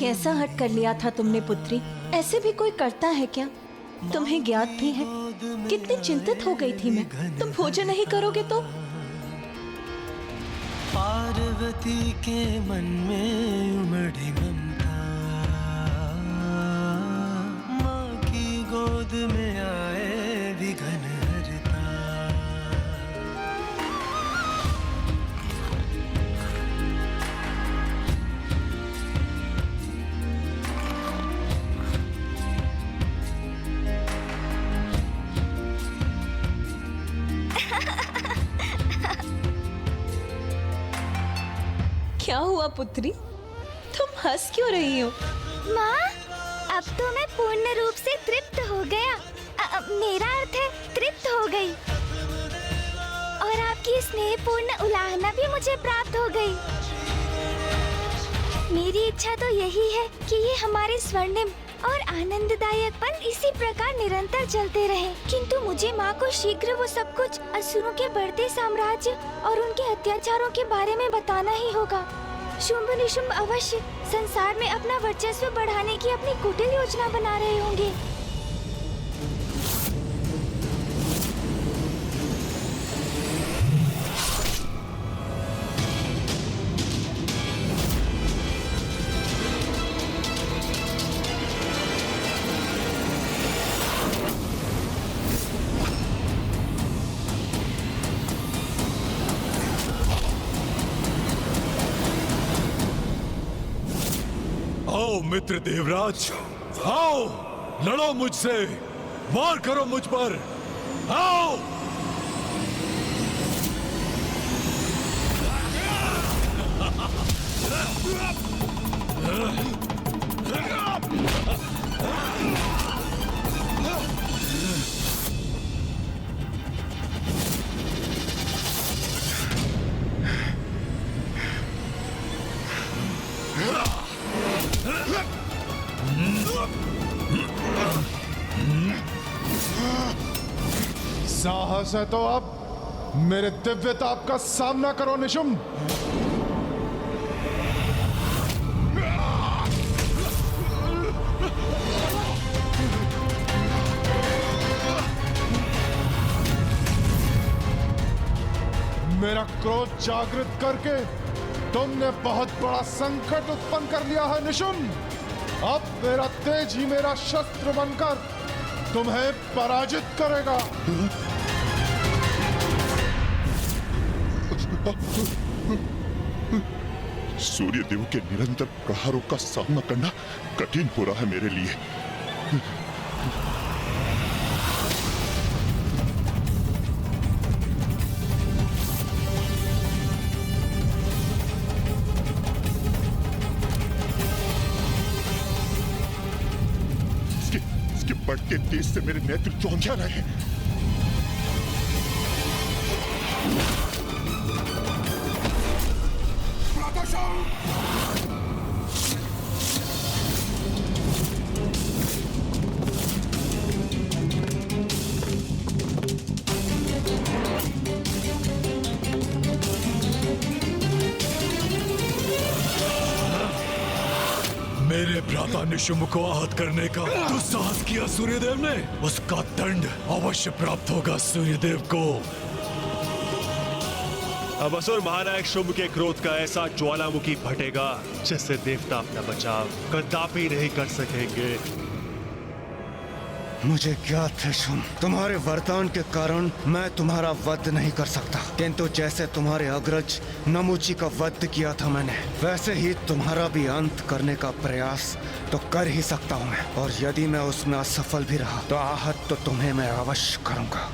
कैसा हट कर लिया था तुमने पुत्री? ऐसे भी कोई करता है क्या? तुम्हें ज्ञात भी है कितनी चिंतित हो गई थी मैं। तुम भोजन नहीं करोगे तो? पार्वती के मन में उमड़ी ममता, माँ की गोद में आए विघन हरता। क्या हुआ पुत्री? तुम हंस क्यों रही हो? माँ, अब तो मैं पूर्ण रूप से तृप्त हो गया। मेरा अर्थ है तृप्त हो गई। और आपकी स्नेहपूर्ण उलाहना भी मुझे प्राप्त हो गई। मेरी इच्छा तो यही है कि ये हमारे स्वर्णिम और आनंददायक पल इसी प्रकार निरंतर चलते रहे। किंतु मुझे माँ को शीघ्र वो सब कुछ असुरों के बढ़ते साम्राज्य और उनके अत्याचारों के बारे में बताना ही होगा। शुंभ निशुंभ अवश्य संसार में अपना वर्चस्व बढ़ाने की अपनी कुटिल योजना बना रहे होंगे। आओ मित्र देवराज, आओ लड़ो मुझसे, वार करो मुझ पर, आओ। साहस है तो अब मेरे दिव्य ताप का सामना करो निशुंभ। मेरा क्रोध जागृत करके तुमने बहुत बड़ा संकट उत्पन्न कर लिया है निशुंभ। अब मेरा तेज ही मेरा शस्त्र बनकर तुम्हें पराजित करेगा। सूर्यदेव के निरंतर प्रहारों का सामना करना कठिन हो रहा है मेरे लिए। इसके बढ़ते तेज से मेरे नेत्र चौंधिया रहे हैं। मेरे भ्राता निशुंभ को आहत करने का दुस्साहस किया सूर्यदेव ने, उसका दंड अवश्य प्राप्त होगा सूर्यदेव को। अब असुर महानायक शुंभ के क्रोध का ऐसा ज्वालामुखी फटेगा जिससे देवता अपना बचाव कदापि नहीं कर सकेंगे। मुझे ज्ञात है शुंभ, तुम्हारे वरदान के कारण मैं तुम्हारा वध नहीं कर सकता, किंतु जैसे तुम्हारे अग्रज नमुची का वध किया था मैंने, वैसे ही तुम्हारा भी अंत करने का प्रयास तो कर ही सकता हूँ मैं। और यदि मैं उसमें असफल भी रहा तो आहत तो तुम्हें मैं अवश्य करूंगा।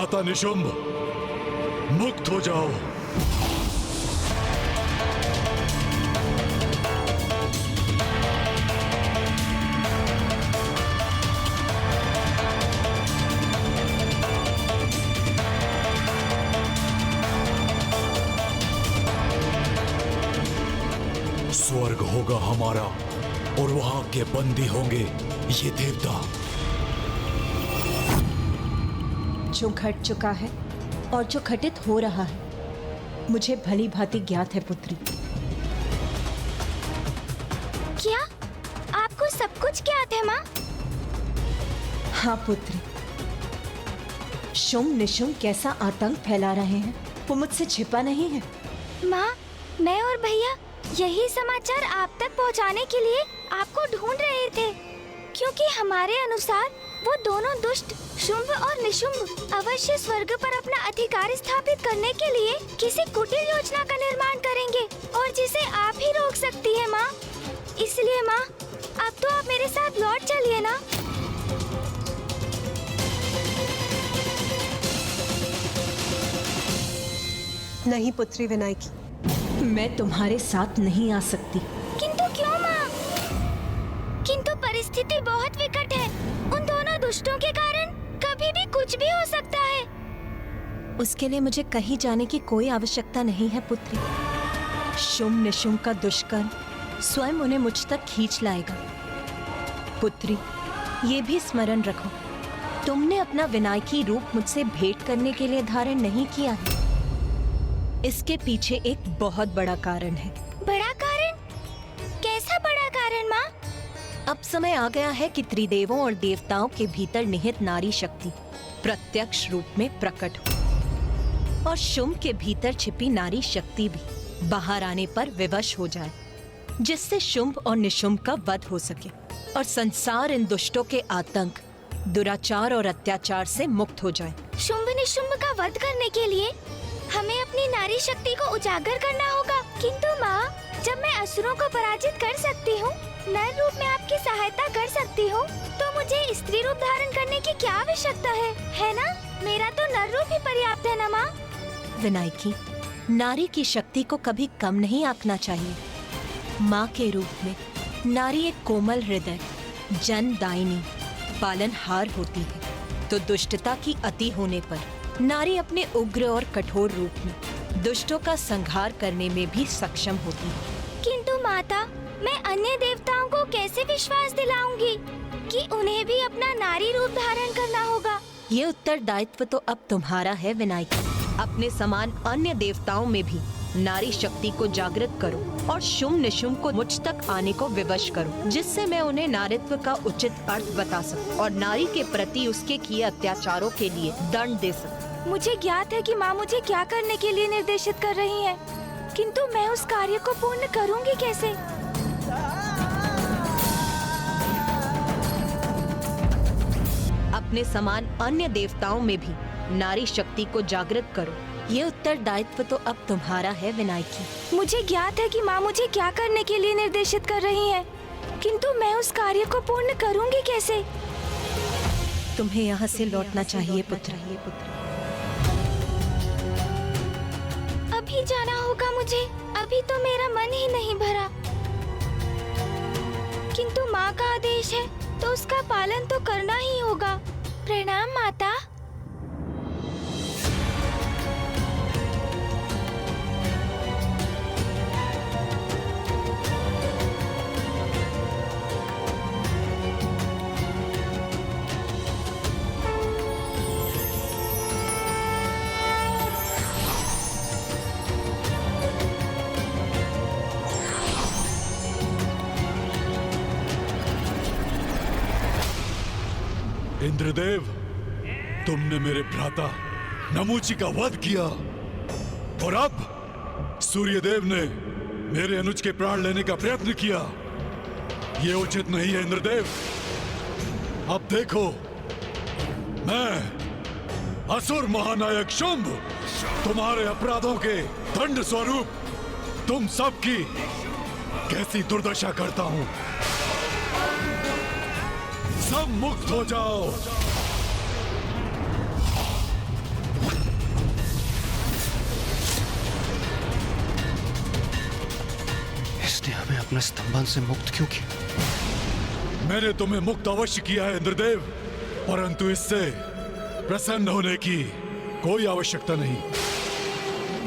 भ्राता निशुंभ, मुक्त हो जाओ। स्वर्ग होगा हमारा और वहां के बंदी होंगे ये देवता। जो घट चुका है और जो घटित हो रहा है मुझे भली भांति ज्ञात है पुत्री। क्या आपको सब कुछ ज्ञात है माँ? हाँ पुत्री, शुंभ निशुंभ कैसा आतंक फैला रहे हैं वो मुझसे छिपा नहीं है। माँ, मैं और भैया यही समाचार आप तक पहुँचाने के लिए आपको ढूंढ रहे थे, क्योंकि हमारे अनुसार वो दोनों दुष्ट शुंभ और निशुंभ अवश्य स्वर्ग पर अपना अधिकार स्थापित करने के लिए किसी कुटिल योजना का निर्माण करेंगे और जिसे आप ही रोक सकती है माँ। इसलिए माँ, अब तो आप मेरे साथ लौट चलिए ना। नहीं पुत्री विनायकी, मैं तुम्हारे साथ नहीं आ सकती। किंतु क्यों माँ? किंतु परिस्थिति बहुत विकट है। उन दोनों दुष्टों के कारण कभी भी कुछ भी हो सकता है। उसके लिए मुझे कहीं जाने की कोई आवश्यकता नहीं है पुत्री। शुंभ निशुंभ का दुष्कर्म स्वयं उन्हें मुझ तक खींच लाएगा। पुत्री, ये भी स्मरण रखो, तुमने अपना विनायकी रूप मुझसे भेंट करने के लिए धारण नहीं किया है। इसके पीछे एक बहुत बड़ा कारण है। बड़ा कारण? कैसा बड़ा कारण माँ? अब समय आ गया है कि त्रिदेवों और देवताओं के भीतर निहित नारी शक्ति प्रत्यक्ष रूप में प्रकट हो और शुंभ के भीतर छिपी नारी शक्ति भी बाहर आने पर विवश हो जाए, जिससे शुंभ और निशुंभ का वध हो सके और संसार इन दुष्टों के आतंक, दुराचार और अत्याचार से मुक्त हो जाए। शुंभ निशुंभ का वध करने के लिए हमें अपनी नारी शक्ति को उजागर करना होगा। किंतु माँ, जब मैं असुरों को पराजित कर सकती हूँ, नर रूप में आपकी सहायता कर सकती हूँ, तो मुझे स्त्री रूप धारण करने की क्या आवश्यकता है ना? मेरा तो नर रूप ही पर्याप्त है ना माँ? विनायकी, नारी की शक्ति को कभी कम नहीं आंकना चाहिए। माँ के रूप में नारी एक कोमल हृदय, जनदायिनी, पालनहार होती है, तो दुष्टता की अति होने पर नारी अपने उग्र और कठोर रूप में दुष्टों का संहार करने में भी सक्षम होती है। किंतु माता, मैं अन्य देवताओं को कैसे विश्वास दिलाऊंगी कि उन्हें भी अपना नारी रूप धारण करना होगा? ये उत्तरदायित्व तो अब तुम्हारा है विनायकी। अपने समान अन्य देवताओं में भी नारी शक्ति को जागृत करो और शुंभ निशुंभ को मुझ तक आने को विवश करो, जिससे मैं उन्हें नारीत्व का उचित अर्थ बता सकूं और नारी के प्रति उसके किए अत्याचारों के लिए दंड दे सकूं। मुझे ज्ञात है कि माँ मुझे क्या करने के लिए निर्देशित कर रही है, किंतु मैं उस कार्य को पूर्ण करूँगी कैसे? अपने समान अन्य देवताओं में भी नारी शक्ति को जागृत करो। ये उत्तरदायित्व तो अब तुम्हारा है विनायकी। मुझे ज्ञात है कि माँ मुझे क्या करने के लिए निर्देशित कर रही है, किंतु मैं उस कार्य को पूर्ण करूँगी कैसे? तुम्हें यहाँ से लौटना चाहिए पुत्र। अभी जाना होगा मुझे, अभी तो मेरा मन ही नहीं भरा। किंतु माँ का आदेश है तो उसका पालन तो करना ही होगा। प्रणाम माता। इंद्रदेव, तुमने मेरे भ्राता नमूची का वध किया और अब सूर्यदेव ने मेरे अनुज के प्राण लेने का प्रयत्न किया। ये उचित नहीं है इंद्रदेव। अब देखो, मैं असुर महानायक शुंभ तुम्हारे अपराधों के दंड स्वरूप तुम सबकी कैसी दुर्दशा करता हूं। सब मुक्त हो जाओ। आपने हमें अपने स्तंभन से मुक्त क्यों किया? मैंने तुम्हें मुक्त अवश्य किया है इंद्रदेव, परंतु इससे प्रसन्न होने की कोई आवश्यकता नहीं।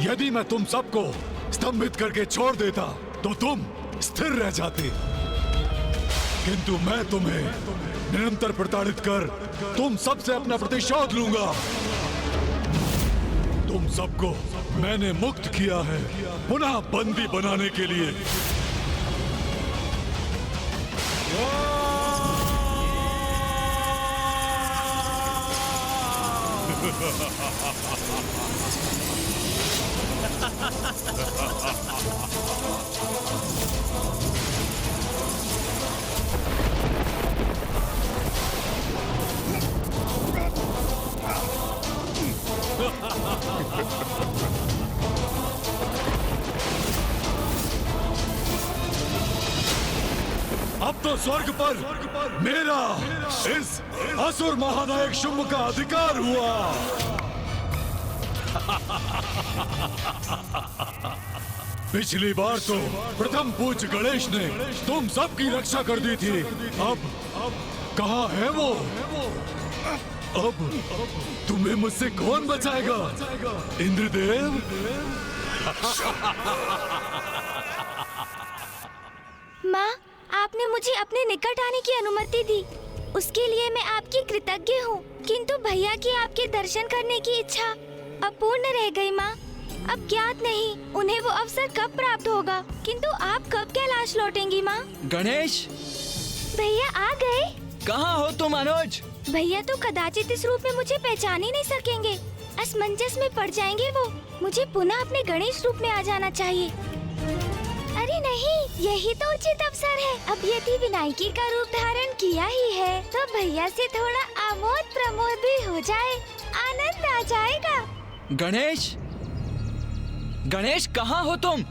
यदि मैं तुम सबको स्तंभित करके छोड़ देता तो तुम स्थिर रह जाते, किंतु मैं तुम्हें निरंतर प्रताड़ित कर तुम सबसे अपना प्रतिशोध लूंगा। तुम सबको मैंने मुक्त किया है पुनः बंदी बनाने के लिए। अब तो स्वर्ग पर मेरा इस असुर महानायक शुंभ का अधिकार हुआ। पिछली बार तो प्रथम पूज्य गणेश ने तुम सबकी रक्षा कर दी थी, अब कहाँ है वो? अब तुम्हें मुझसे कौन बचाएगा? इंद्रदेव? माँ, आपने मुझे अपने निकट आने की अनुमति दी, उसके लिए मैं आपकी कृतज्ञ हूँ। किंतु भैया की आपके दर्शन करने की इच्छा अपूर्ण रह गई माँ। अब ज्ञात नहीं उन्हें वो अवसर कब प्राप्त होगा, किंतु आप कब कैलाश लौटेंगी माँ? गणेश, भैया आ गए। कहाँ हो तुम अनुज? भैया तो कदाचित इस रूप में मुझे पहचान ही नहीं सकेंगे, असमंजस में पड़ जाएंगे वो। मुझे पुनः अपने गणेश रूप में आ जाना चाहिए। अरे नहीं, यही तो उचित अवसर है। अब यदि विनायकी का रूप धारण किया ही है तो भैया से थोड़ा आमोद प्रमोद भी हो जाए, आनंद आ जाएगा। गणेश, गणेश कहाँ हो तुम?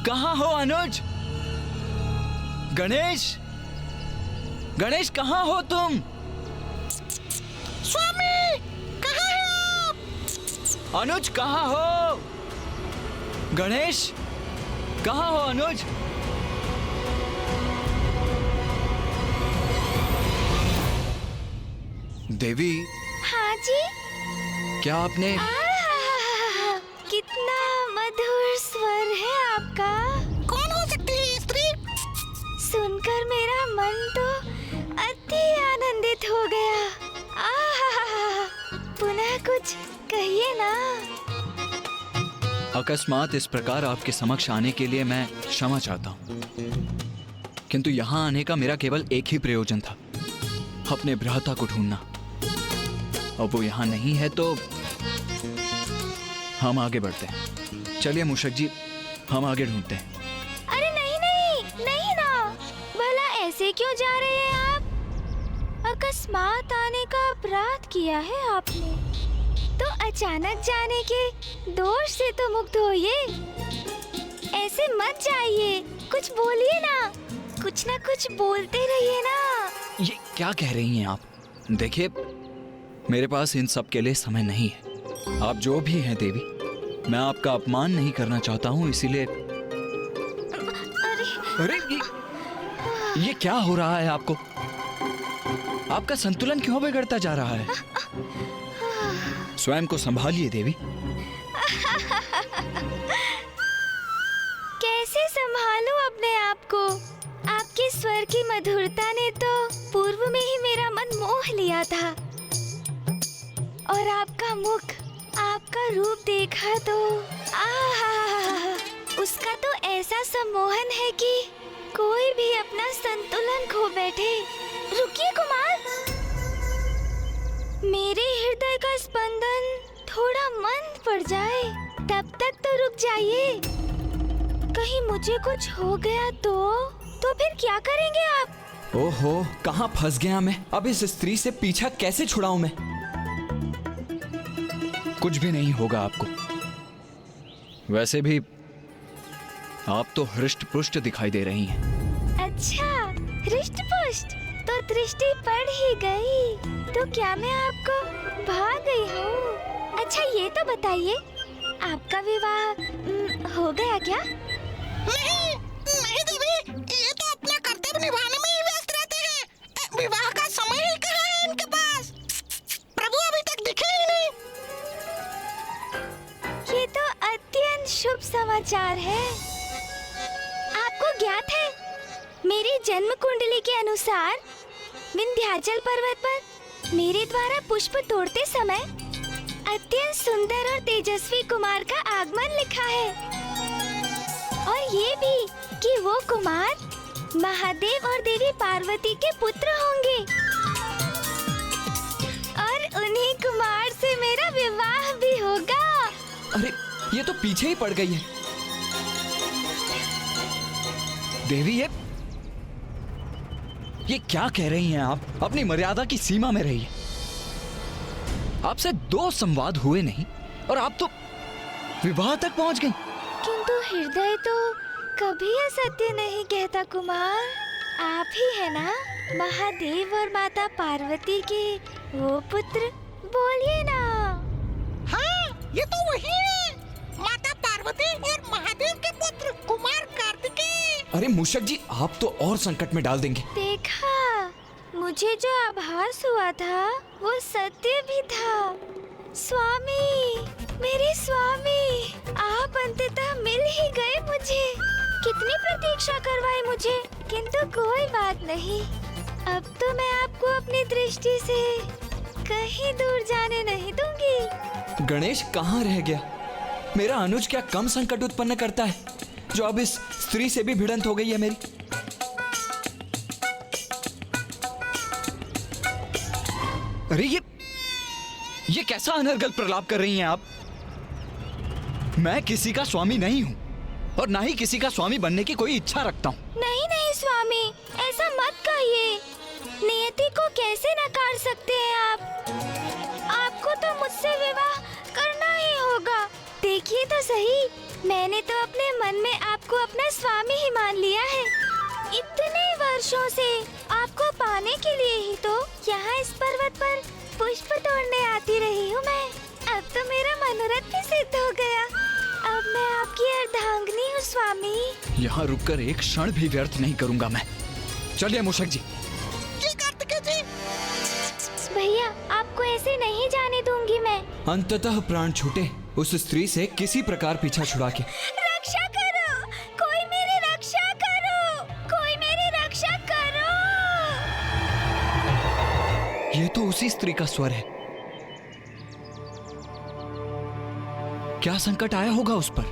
कहाँ हो अनुज? गणेश, गणेश कहाँ हो तुम? स्वामी, कहाँ हैं आप? अनुज कहाँ हो? गणेश कहाँ हो अनुज? देवी। हाँ जी। क्या आपने? कितना मधुर स्वर है आपका। कौन हो सकती है ये स्त्री? सुनकर मेरा मन तो अति आनंदित हो गया। पुनः कुछ कहिए ना। अकस्मात इस प्रकार आपके समक्ष आने के लिए मैं क्षमा चाहता हूँ, किंतु यहाँ आने का मेरा केवल एक ही प्रयोजन था, अपने भ्राता को ढूंढना। अब वो यहाँ नहीं है तो हम आगे बढ़ते हैं। चलिए मूषक जी, हम आगे ढूंढते हैं। अरे नहीं नहीं नहीं ना, भला ऐसे क्यों जा रहे हैं आप? अकस्मात आने का अपराध किया है आपने, तो अचानक जाने के दोष से तो मुक्त होइए। ऐसे मत जाइए, कुछ बोलिए ना, कुछ ना कुछ बोलते रहिए ना। ये क्या कह रही हैं आप? देखिए, मेरे पास इन सब के लिए समय नहीं है। आप जो भी हैं देवी, मैं आपका अपमान नहीं करना चाहता हूँ, इसीलिए। अरे ये क्या हो रहा है आपको? आपका संतुलन क्यों बिगड़ता जा रहा है? स्वयं को संभालिए देवी। कैसे संभालूं अपने आप को? आपके स्वर की मधुरता ने तो पूर्व में ही मेरा मन मोह लिया था, और आपका मुख, आपका रूप देखा तो उसका तो ऐसा सम्मोहन है कि कोई भी अपना संतुलन खो बैठे। रुकिए कुमार, मेरे हृदय का स्पंदन थोड़ा मंद पड़ जाए, तब तक तो रुक जाइए। कहीं मुझे कुछ हो गया तो फिर क्या करेंगे आप? ओहो, कहाँ फंस गया मैं? अब इस स्त्री से पीछा कैसे छुड़ाऊं मैं? कुछ भी नहीं होगा आपको। वैसे भी आप तो हृष्ट पुष्ट दिखाई दे रही हैं। अच्छा, हृष्ट पुष्ट तो दृष्टि पड़ ही गई, तो क्या मैं आपको भाग गई हूँ? अच्छा ये तो बताइए, आपका विवाह हो गया क्या? नहीं नहीं देवी, ये तो अपना कर्तव्य निभाने में ही व्यस्त रहते हैं। विवाह का समय ही कहाँ है इनके पास? प्रभु अभी तक दिखे ही नहीं। ये तो अत्यंत शुभ समाचार है। आपको ज्ञात है, मेरी जन्म कुंडली के अनुसार विंध्याचल पर्वत पर मेरे द्वारा पुष्प तोड़ते समय अत्यंत सुंदर और तेजस्वी कुमार का आगमन लिखा है, और ये भी कि वो कुमार महादेव और देवी पार्वती के पुत्र होंगे, और उन्हीं कुमार से मेरा विवाह भी होगा। अरे ये तो पीछे ही पड़ गई है। देवी ये क्या कह रही हैं आप? अपनी मर्यादा की सीमा में रहिए। आपसे 2 संवाद हुए नहीं और आप तो विवाह तक पहुंच गई। किंतु हृदय तो कभी असत्य नहीं कहता कुमार। आप ही है ना महादेव और माता पार्वती के वो पुत्र? बोलिए ना। हाँ, ये तो वही है, माता पार्वती और महादेव के पुत्र कुमार कार्तिकेय। अरे मूषक जी, आप तो और संकट में डाल देंगे। देखा, मुझे जो आभास हुआ था वो सत्य भी था। स्वामी, मेरे स्वामी, आप अंततः मिल ही गए मुझे। कितनी प्रतीक्षा करवाई मुझे, किंतु कोई बात नहीं। अब तो मैं आपको अपनी दृष्टि से कहीं दूर जाने नहीं दूंगी। गणेश कहाँ रह गया? मेरा अनुज क्या कम संकट उत्पन्न करता है जो अब इस स्त्री से भी भिड़ंत हो गई है मेरी? अरे ये कैसा अनर्गल प्रलाप कर रही हैं आप? मैं किसी का स्वामी नहीं हूं और ना ही किसी का स्वामी बनने की कोई इच्छा रखता हूं। नहीं नहीं स्वामी, ऐसा मत कहिए। नियति को कैसे नकार सकते हैं आप? आपको तो मुझसे विवाह करना ही होगा। देखिए तो सही, मैंने तो अपने मन में आपको अपना स्वामी ही मान लिया है। इतने वर्षों से आपको पाने के लिए ही तो यहाँ इस पर्वत पर पुष्प तोड़ने आती रही हूँ मैं। अब तो मेरा मनोरथ भी सिद्ध हो गया। अब मैं आपकी अर्धांगिनी हूँ स्वामी। यहाँ रुककर एक क्षण भी व्यर्थ नहीं करूंगा मैं। चलिए मूषक जी। जी कार्तिकेय जी। भैया, आपको ऐसे नहीं जाने दूंगी मैं। अंततः प्राण छूटे उस स्त्री से किसी प्रकार पीछा छुड़ा के। रक्षा करो, कोई मेरी रक्षा करो, कोई मेरी रक्षा करो। ये तो उसी स्त्री का स्वर है। क्या संकट आया होगा उस पर?